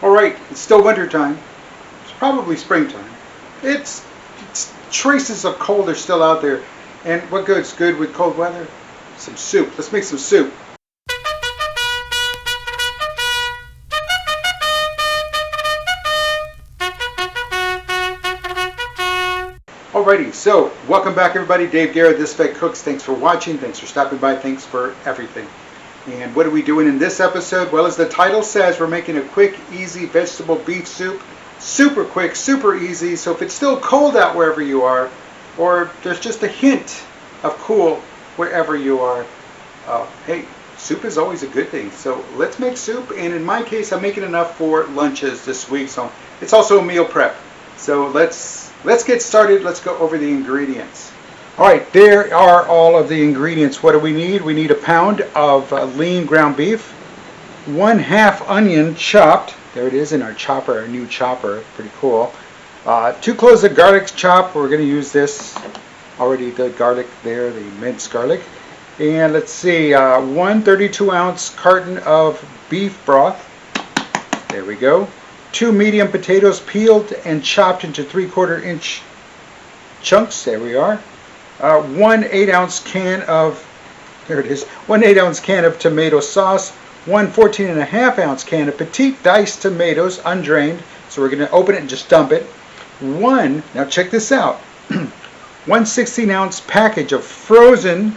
Alright, it's still winter time. It's probably springtime. It's traces of cold are still out there. And what good's good with cold weather? Some soup. Let's make some soup. Alrighty, so welcome back everybody. Dave Garrett, This Veg Cooks. Thanks for watching. Thanks for stopping by. Thanks for everything. And what are we doing in this episode? Well, as the title says, we're making a quick, easy vegetable beef soup. Super quick, super easy. So if it's still cold out wherever you are, or there's just a hint of cool wherever you are, hey, soup is always a good thing. So let's make soup. And in my case, I'm making enough for lunches this week. So it's also a meal prep. So let's get started. Let's go over the ingredients. All right, there are all of the ingredients. What do we need? We need a pound of lean ground beef, 1/2 onion chopped. There it is in our chopper, our new chopper. Pretty cool. 2 cloves of garlic chopped. We're going to use this already, the garlic there, the minced garlic. And let's see, 1 32-ounce carton of beef broth. There we go. 2 medium potatoes peeled and chopped into 3/4 inch chunks. There we are. 1 8-ounce can of, there it is, 1 8-ounce can of tomato sauce. 1 14.5-ounce can of petite diced tomatoes, undrained. So we're going to open it and just dump it. Now check this out. 1 16-ounce package of frozen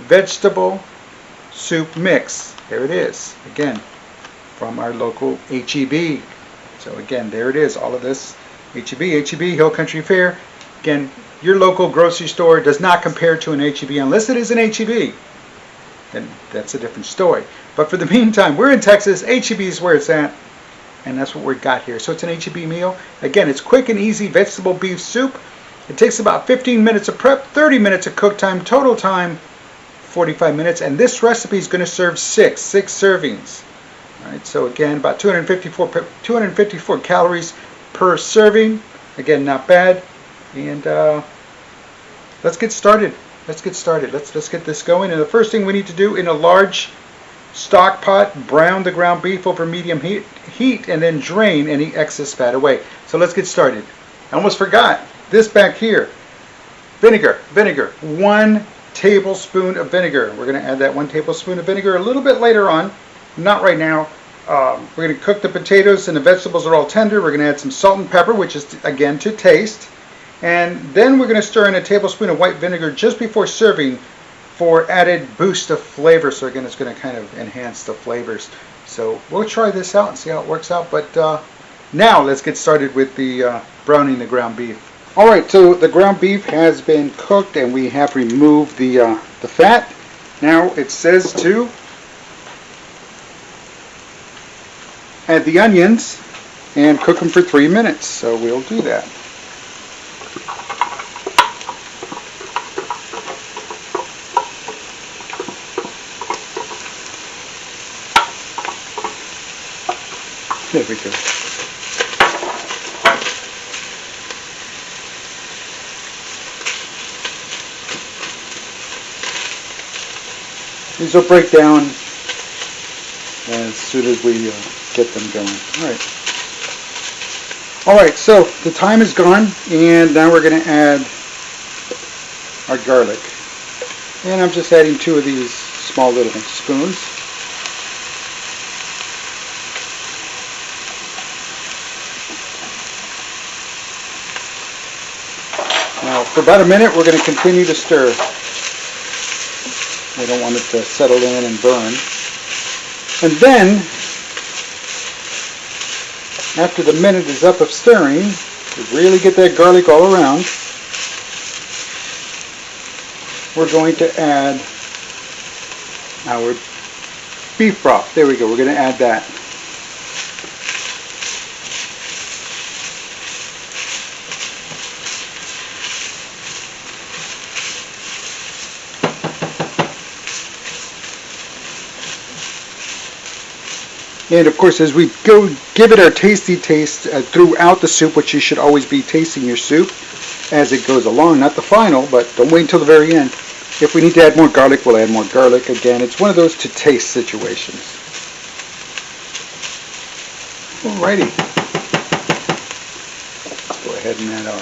vegetable soup mix. There it is. Again, from our local HEB. So again, there it is, all of this. HEB, Hill Country Fair. Again, your local grocery store does not compare to an HEB unless it is an HEB. Then that's a different story. But for the meantime, we're in Texas. HEB is where it's at. And that's what we've got here. So it's an HEB meal. Again, it's quick and easy vegetable beef soup. It takes about 15 minutes of prep, 30 minutes of cook time, total time 45 minutes. And this recipe is going to serve six servings. All right, so again, about 254 calories per serving. Again, not bad. And let's get started. Let's get this going. And the first thing we need to do, in a large stock pot, brown the ground beef over medium heat and then drain any excess fat away. So let's get started. I almost forgot this back here. Vinegar. 1 tablespoon of vinegar. We're going to add that 1 tablespoon of vinegar a little bit later on. Not right now. We're going to cook the potatoes and the vegetables are all tender. We're going to add some salt and pepper, which is again to taste. And then we're going to stir in a tablespoon of white vinegar just before serving for added boost of flavor. So again, it's going to kind of enhance the flavors. So we'll try this out and see how it works out. But now let's get started with the browning the ground beef. All right, so the ground beef has been cooked and we have removed the fat. Now it says to add the onions and cook them for 3 minutes. So we'll do that. There we go. These will break down as soon as we get them going. All right, so the time is gone, and now we're going to add our garlic. And I'm just adding 2 of these small little spoons. Now, for about a minute, we're going to continue to stir. We don't want it to settle in and burn. And then, after the minute is up of stirring, to really get that garlic all around, we're going to add our beef broth. There we go. We're going to add that. And of course, as we go give it our tasty taste throughout the soup, which you should always be tasting your soup as it goes along, not the final, but don't wait until the very end. If we need to add more garlic, we'll add more garlic. Again, it's one of those to taste situations. Alrighty. Let's go ahead and add our.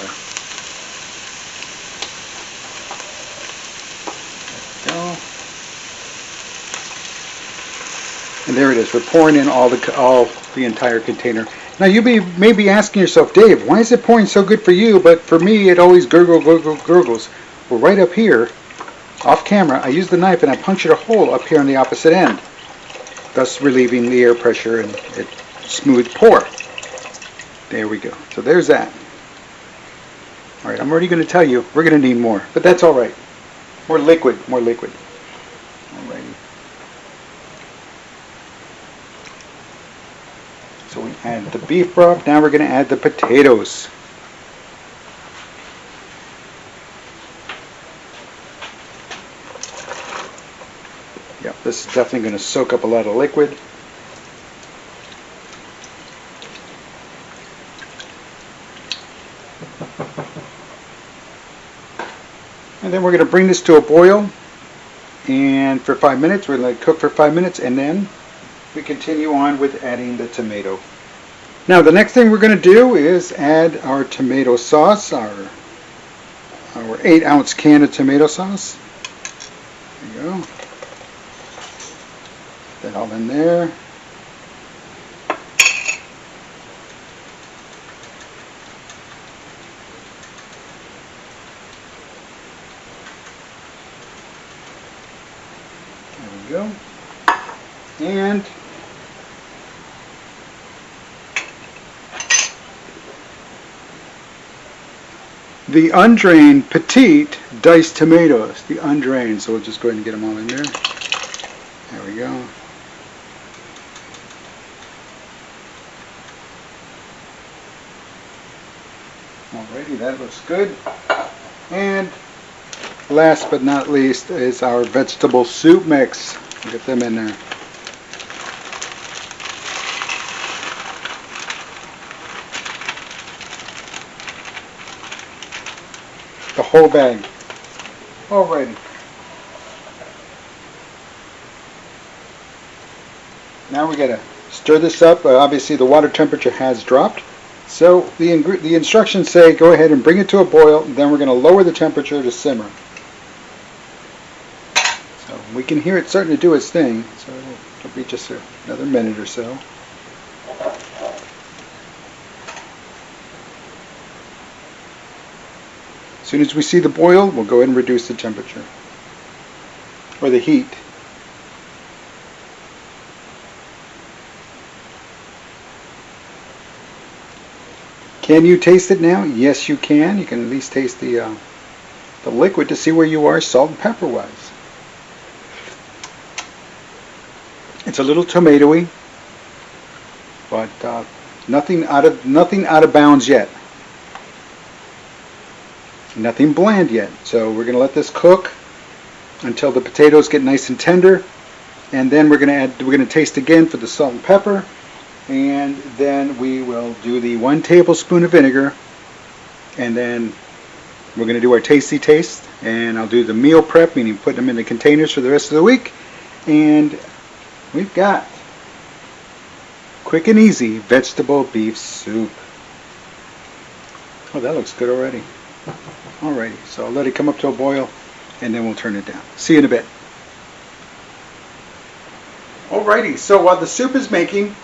There we go. And there it is. We're pouring in all the entire container. Now you may be asking yourself, Dave, why is it pouring so good for you, but for me it always gurgles. Well, right up here, off camera, I use the knife and I punctured a hole up here on the opposite end, thus relieving the air pressure and it smooth pour. There we go. So there's that. All right, I'm already going to tell you we're going to need more, but that's all right. More liquid. Alrighty. So we add the beef broth. Now we're going to add the potatoes. Yep, this is definitely going to soak up a lot of liquid. And then we're going to bring this to a boil, and for 5 minutes, we're going to cook for 5 minutes, and then we continue on with adding the tomato. Now the next thing we're going to do is add our tomato sauce, our 8-ounce can of tomato sauce. There you go. Put that all in there. Go. And the undrained petite diced tomatoes, the undrained, so we'll just go ahead and get them all in there. There we go. Alrighty, that looks good. And last but not least is our vegetable soup mix. Get them in there. The whole bag. Alrighty. Now we gotta stir this up. Obviously the water temperature has dropped. So the instructions say go ahead and bring it to a boil. Then we're gonna lower the temperature to simmer. We can hear it starting to do its thing, so it'll be just another minute or so. As soon as we see the boil, we'll go ahead and reduce the temperature, or the heat. Can you taste it now? Yes, you can. You can at least taste the liquid to see where you are salt and pepper wise. It's a little tomatoey, but nothing out of bounds yet. Nothing bland yet. So we're going to let this cook until the potatoes get nice and tender, and then we're going to taste again for the salt and pepper, and then we will do the 1 tablespoon of vinegar, and then we're going to do our tasty taste, and I'll do the meal prep, meaning putting them in the containers for the rest of the week, and we've got quick and easy vegetable beef soup. Oh, that looks good already. Alrighty, so I'll let it come up to a boil and then we'll turn it down. See you in a bit. Alrighty, so while the soup is making,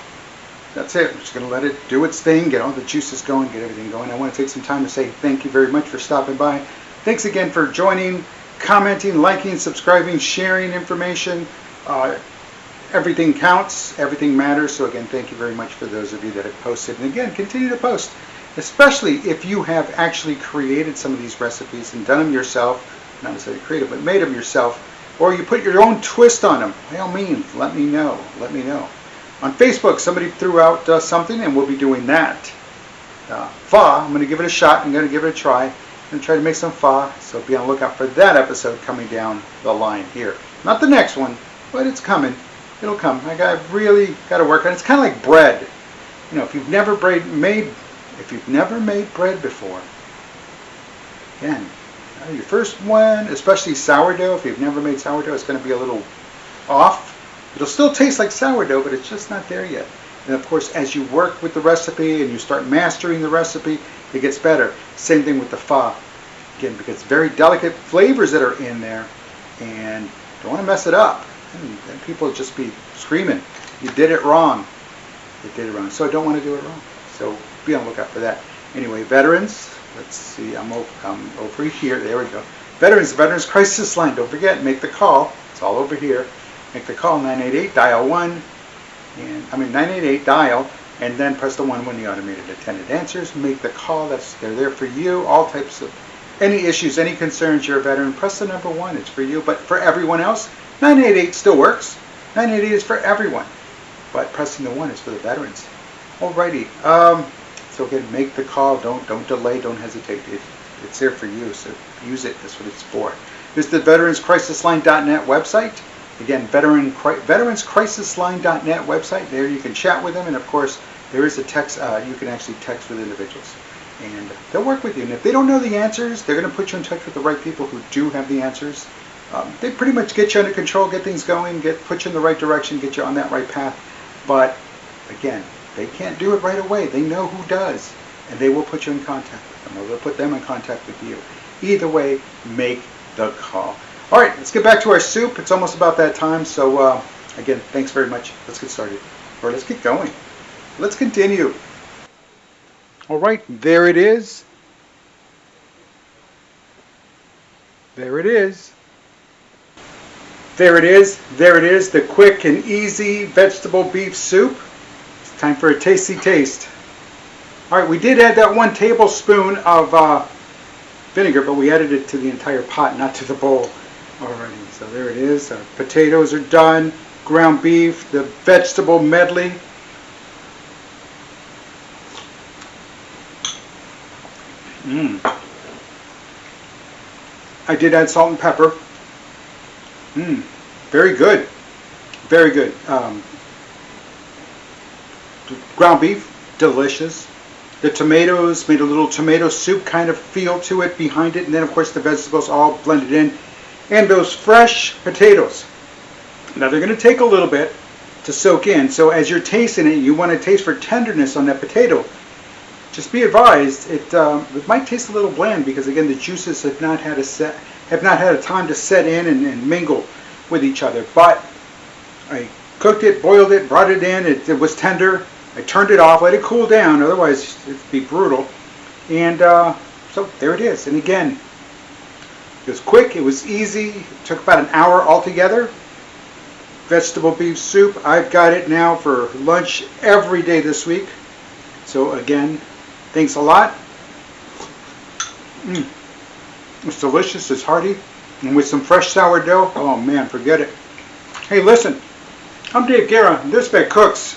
that's it. I'm just going to let it do its thing, get all the juices going, get everything going. I want to take some time to say thank you very much for stopping by. Thanks again for joining, commenting, liking, subscribing, sharing information. Everything counts, everything matters, so again, thank you very much for those of you that have posted. And again, continue to post, especially if you have actually created some of these recipes and done them yourself, not necessarily created, but made them yourself, or you put your own twist on them. By all means, let me know. Let me know. On Facebook, somebody threw out something, and we'll be doing that. Pho, I'm going to give it a shot. I'm going to give it a try. I'm going to try to make some pho, so be on the lookout for that episode coming down the line here. Not the next one, but it's coming. It'll come. I've really got to work on it. It's kind of like bread. You know, if you've never made bread before, again, your first one, especially sourdough, if you've never made sourdough, it's going to be a little off. It'll still taste like sourdough, but it's just not there yet. And of course, as you work with the recipe and you start mastering the recipe, it gets better. Same thing with the pho. Again, because it's very delicate flavors that are in there, and don't want to mess it up. And then people just be screaming, you did it wrong. You did it wrong. So I don't want to do it wrong. So be on the lookout for that. Anyway, veterans, let's see, I'm over here. There we go. Veterans Crisis Line. Don't forget, make the call. It's all over here. Make the call, 988, dial 1. 988, dial, and then press the 1 when the automated attendant answers. Make the call. They're there for you. All types of, any issues, any concerns, you're a veteran, press the number 1. It's for you. But for everyone else, 988 still works. 988 is for everyone. But pressing the 1 is for the veterans. Alrighty. So again, make the call. Don't delay. Don't hesitate. It's there for you. So use it. That's what it's for. Visit the veteranscrisisline.net website. Again, veteranscrisisline.net website. There you can chat with them, and of course, there is a text. You can actually text with individuals, and they'll work with you. And if they don't know the answers, they're going to put you in touch with the right people who do have the answers. They pretty much get you under control, get things going, put you in the right direction, get you on that right path. But again, they can't do it right away. They know who does, and they will put you in contact with them, or they'll put them in contact with you. Either way, make the call. All right, let's get back to our soup. It's almost about that time. So again, thanks very much. Let's get started, or let's get going. Let's continue. All right, there it is. There it is. There it is. There it is. The quick and easy vegetable beef soup. It's time for a tasty taste. All right, we did add that 1 tablespoon of vinegar, but we added it to the entire pot, not to the bowl. Alrighty, so there it is. Our potatoes are done. Ground beef, the vegetable medley. I did add salt and pepper. Very good. Very good. Ground beef, delicious. The tomatoes made a little tomato soup kind of feel to it behind it. And then, of course, the vegetables all blended in. And those fresh potatoes. Now, they're going to take a little bit to soak in. So as you're tasting it, you want to taste for tenderness on that potato. Just be advised, it might taste a little bland because, again, the juices have not had a time to set in and mingle with each other. But I cooked it, boiled it, brought it in. It was tender. I turned it off, let it cool down, otherwise it'd be brutal. And so there it is. And again, it was quick, it was easy, it took about an hour altogether. Vegetable beef soup, I've got it now for lunch every day this week. So again, thanks a lot. It's delicious, it's hearty, and with some fresh sourdough, oh man, forget it. Hey, listen, I'm Dave Guerra, and this Veg Cooks.